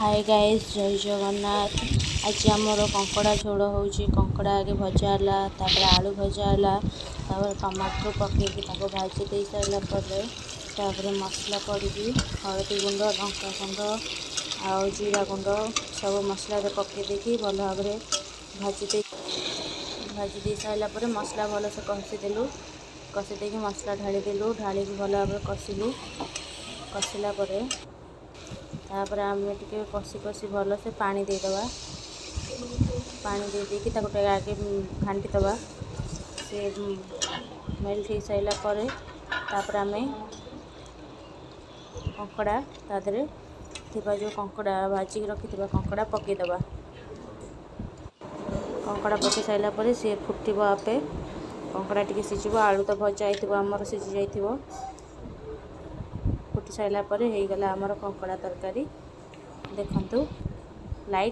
Hi guys जय जगन्नाथ। आज आमर कंकड़ा झोल हो कंकड़ा आगे भजा है आलू भजा है टमाटर पकईकि भाजी दे सारापर मसला पड़ी हलदी गुंड लंका गुंड आ जीरा गुंड सब मसला पकई देकी भल भाव भाजी दे सारापर मसला भल से कषिदेलु कषिदेकी मसला ढालीदेलु ढाली भल भाव कषिलु कषिला तापर आम टे कषि कषि भल से पानी देदबा पानी दे देकी आगे घाटीदबा से मेल्ट हो सारापर तापर आम कंकड़ा तादे जो कंकड़ा भाजिक रखि कंकड़ा पकईदबा कंकड़ा पकई सारापर सी फुटब आपे कंकड़ा टी सीझ आलू तो भजा आमर सीझी जा फुटी सारापर हो गला आमर कंकड़ा तरकारी देखंतु लाइक।